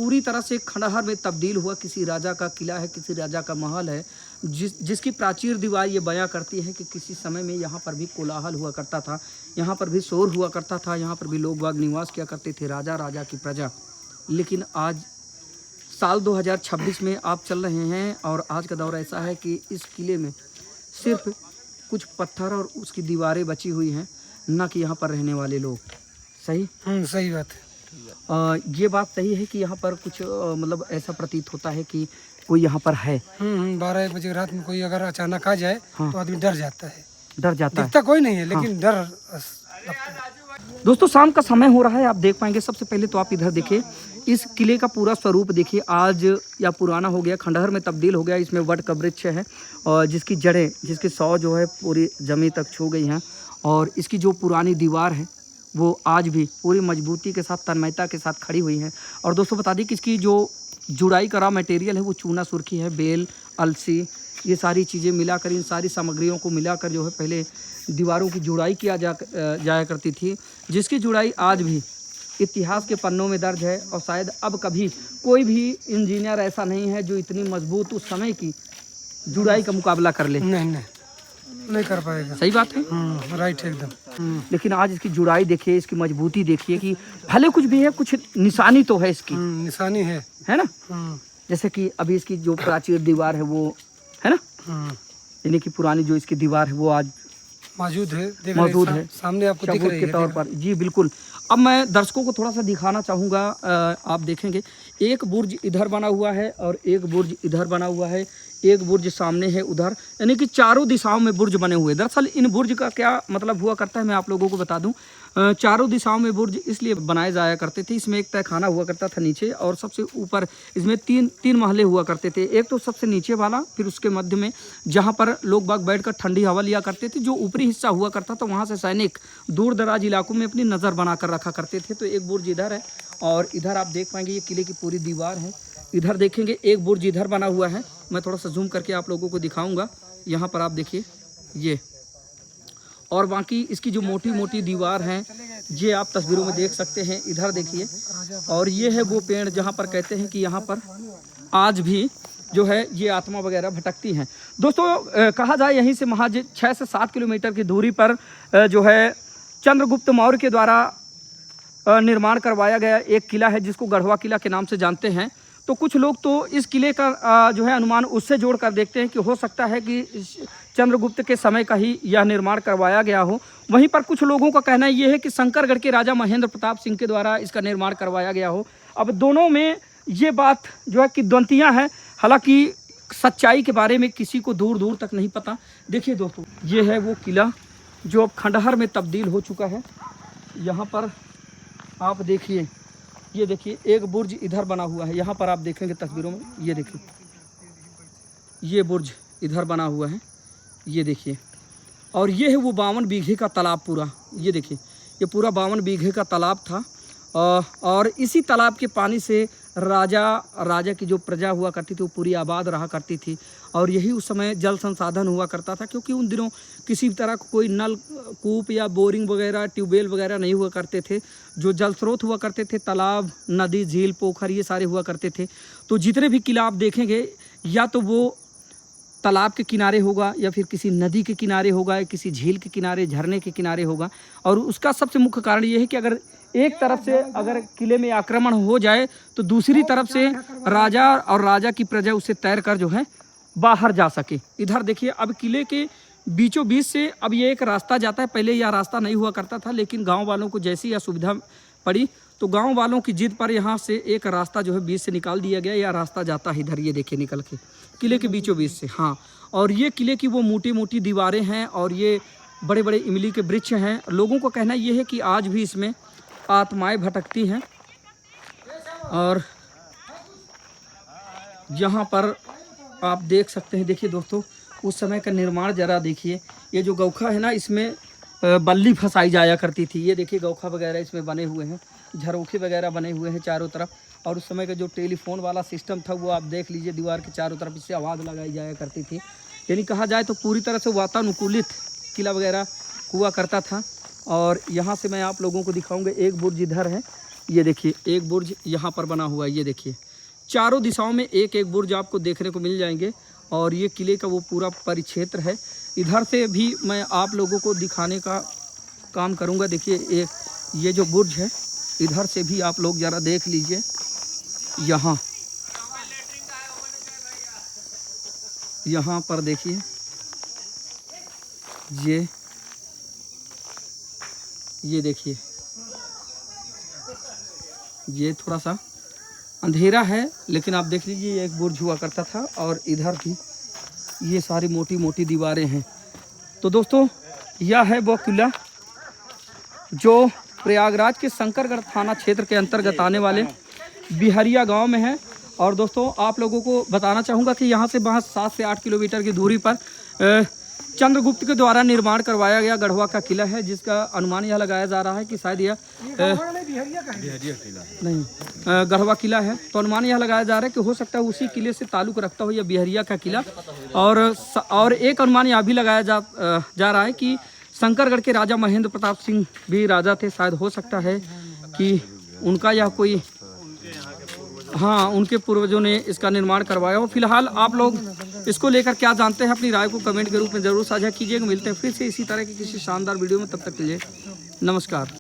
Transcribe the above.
पूरी तरह से खंडहर में तब्दील हुआ किसी राजा का किला है, किसी राजा का महल है, जिसकी प्राचीर दीवार ये बयां करती है कि किसी समय में यहाँ पर भी कोलाहल हुआ करता था, यहाँ पर भी शोर हुआ करता था, यहाँ पर भी लोग बाग निवास किया करते थे, राजा राजा की प्रजा। लेकिन आज साल 2026 में आप चल रहे हैं और आज का दौर ऐसा है कि इस किले में सिर्फ कुछ पत्थर और उसकी दीवारें बची हुई हैं, न कि यहाँ पर रहने वाले लोग। सही? सही बात है। ये बात सही है कि यहाँ पर कुछ मतलब ऐसा प्रतीत होता है कि कोई यहाँ पर है। 12-1 बजे रात में कोई अगर अचानक आ जाए तो आदमी डर जाता है। डर जाता है। दिखता कोई नहीं है लेकिन डर लगता है। दोस्तों शाम का समय हो रहा है, आप देख पाएंगे। सबसे पहले तो आप इधर देखिए, इस किले का पूरा स्वरूप देखिए। आज या पुराना हो गया, खंडहर में तब्दील हो गया। इसमें वट का वृक्ष है और जिसकी जड़ें, जिसकी सौ जो है पूरी जमीन तक छू गई हैं। और इसकी जो पुरानी दीवार है वो आज भी पूरी मजबूती के साथ, तन्मयता के साथ खड़ी हुई है। और दोस्तों बता दें कि इसकी जो जुड़ाई का रॉ मटेरियल है वो चूना सुर्खी है, बेल, अलसी, ये सारी चीज़ें मिलाकर, इन सारी सामग्रियों को मिलाकर जो है पहले दीवारों की जुड़ाई किया जाया करती थी, जिसकी जुड़ाई आज भी इतिहास के पन्नों में दर्ज है। और शायद अब कभी कोई भी इंजीनियर ऐसा नहीं है जो इतनी मजबूत उस समय की जुड़ाई का मुकाबला कर ले। नहीं कर पाएगा। सही बात है। राइट है एकदम। लेकिन आज इसकी जुड़ाई देखिए, इसकी मजबूती देखिए कि भले कुछ भी है, कुछ निशानी तो है इसकी। निशानी है ना। जैसे कि अभी इसकी जो प्राचीर दीवार है वो है ना, यानी कि पुरानी जो इसकी दीवार है वो आज मौजूद है सामने आपको दिख रही है के तौर पर। जी बिल्कुल। अब मैं दर्शकों को थोड़ा सा दिखाना चाहूँगा। आप देखेंगे एक बुर्ज इधर बना हुआ है और एक बुर्ज इधर बना हुआ है, एक बुर्ज सामने है उधर, यानी कि चारों दिशाओं में बुर्ज बने हुए। दरअसल इन बुर्ज का क्या मतलब हुआ करता है मैं आप लोगों को बता दूं। चारों दिशाओं में बुर्ज इसलिए बनाए जाया करते थे, इसमें एक तहखाना हुआ करता था नीचे, और सबसे ऊपर इसमें तीन महले हुआ करते थे। एक तो सबसे नीचे वाला, फिर उसके मध्य में जहाँ पर लोग बाग बैठकर ठंडी हवा लिया करते थे। जो ऊपरी हिस्सा हुआ करता था वहाँ से सैनिक दूर दराज इलाकों में अपनी नज़र बना कर रखा करते थे। तो एक बुर्ज इधर है और इधर आप देख पाएंगे ये किले की पूरी दीवार है। इधर देखेंगे एक बुर्ज इधर बना हुआ है, मैं थोड़ा सा जूम करके आप लोगों को दिखाऊंगा। यहाँ पर आप देखिए ये, और बाकी इसकी जो मोटी मोटी दीवार है ये आप तस्वीरों में देख सकते हैं। इधर देखिए, और ये है वो पेड़ जहाँ पर कहते हैं कि यहाँ पर आज भी जो है ये आत्मा वगैरह भटकती हैं। दोस्तों कहा जाए यहीं से महज 6 से 7 किलोमीटर की दूरी पर जो है चंद्रगुप्त मौर्य के द्वारा निर्माण करवाया गया एक किला है जिसको गढ़वा किला के नाम से जानते हैं। तो कुछ लोग तो इस किले का जो है अनुमान उससे जोड़कर देखते हैं कि हो सकता है कि चंद्रगुप्त के समय का ही यह निर्माण करवाया गया हो। वहीं पर कुछ लोगों का कहना यह है कि शंकरगढ़ के राजा महेंद्र प्रताप सिंह के द्वारा इसका निर्माण करवाया गया हो। अब दोनों में ये बात जो है कि द्वंद्वियाँ हैं, हालांकि सच्चाई के बारे में किसी को दूर दूर तक नहीं पता। देखिए दोस्तों, ये है वो किला जो अब खंडहर में तब्दील हो चुका है। यहाँ पर आप देखिए, ये देखिए एक बुर्ज इधर बना हुआ है, यहाँ पर आप देखेंगे तस्वीरों में, ये देखिए ये बुर्ज इधर बना हुआ है, ये देखिए। और ये है वो 52 बीघे का तालाब पूरा, ये देखिए ये पूरा 52 बीघे का तालाब था। और इसी तालाब के पानी से राजा की जो प्रजा हुआ करती थी वो पूरी आबाद रहा करती थी। और यही उस समय जल संसाधन हुआ करता था, क्योंकि उन दिनों किसी भी तरह कोई नल कूप या बोरिंग वगैरह, ट्यूबवेल वगैरह नहीं हुआ करते थे। जो जल स्रोत हुआ करते थे, तालाब, नदी, झील, पोखर, ये सारे हुआ करते थे। तो जितने भी किला आप देखेंगे या तो वो तालाब के किनारे होगा, या फिर किसी नदी के किनारे होगा, या किसी झील के किनारे, झरने के किनारे होगा। और उसका सबसे मुख्य कारण ये है कि अगर एक तरफ से अगर किले में आक्रमण हो जाए तो दूसरी तरफ से राजा और राजा की प्रजा उसे तैर कर जो है बाहर जा सके। इधर देखिए, अब किले के बीचों बीच से अब ये एक रास्ता जाता है। पहले यह रास्ता नहीं हुआ करता था, लेकिन गांव वालों को जैसी यह सुविधा पड़ी तो गांव वालों की जिद पर यहाँ से एक रास्ता जो है बीच से निकाल दिया गया। यह रास्ता जाता है इधर, ये देखिए निकल के किले के बीचों बीच से। हाँ, और ये किले की वो मोटी मोटी दीवारें हैं और ये बड़े बड़े इमली के वृक्ष हैं। लोगों का कहना ये है कि आज भी इसमें आत्माएं भटकती हैं। और यहाँ पर आप देख सकते हैं, देखिए दोस्तों उस समय का निर्माण जरा देखिए। ये जो गौखा है ना, इसमें बल्ली फंसाई जाया करती थी। ये देखिए गौखा वगैरह इसमें बने हुए हैं, झरोखे वगैरह बने हुए हैं चारों तरफ। और उस समय का जो टेलीफोन वाला सिस्टम था वो आप देख लीजिए, दीवार के चारों तरफ इससे आवाज़ लगाई जाया करती थी। यानी कहा जाए तो पूरी तरह से वातानुकूलित किला वगैरह हुआ करता था। और यहाँ से मैं आप लोगों को दिखाऊंगा, एक बुर्ज इधर है, ये देखिए एक बुर्ज यहाँ पर बना हुआ है, ये देखिए चारों दिशाओं में एक एक बुर्ज आपको देखने को मिल जाएंगे। और ये किले का वो पूरा परिक्षेत्र है। इधर से भी मैं आप लोगों को दिखाने का काम करूँगा। देखिए एक ये जो बुर्ज है, इधर से भी आप लोग ज़रा देख लीजिए। यहाँ पर देखिए ये देखिए, ये थोड़ा सा अंधेरा है लेकिन आप देख लीजिए ये एक बुर्ज हुआ करता था। और इधर भी ये सारी मोटी मोटी दीवारें हैं। तो दोस्तों यह है वो किला जो प्रयागराज के शंकरगढ़ थाना क्षेत्र के अंतर्गत आने वाले बिहरिया गांव में है। और दोस्तों आप लोगों को बताना चाहूँगा कि यहाँ से 7 से 8 किलोमीटर की दूरी पर चंद्रगुप्त के द्वारा निर्माण करवाया गया गढ़वा का किला है, जिसका अनुमान यह लगाया जा रहा है कि शायद यह गढ़वा किला है। तो अनुमान यह लगाया जा रहा है कि हो सकता है उसी किले से ताल्लुक रखता हो यह बिहरिया का किला। और एक अनुमान यह भी लगाया जा रहा है कि शंकरगढ़ के राजा महेंद्र प्रताप सिंह भी राजा थे। शायद हो सकता है कि उनका यह कोई उनके पूर्वजों ने इसका निर्माण करवाया हो। फिलहाल आप लोग इसको लेकर क्या जानते हैं, अपनी राय को कमेंट के रूप में ज़रूर साझा कीजिएगा। मिलते हैं फिर से इसी तरह की किसी शानदार वीडियो में, तब तक के लिए नमस्कार।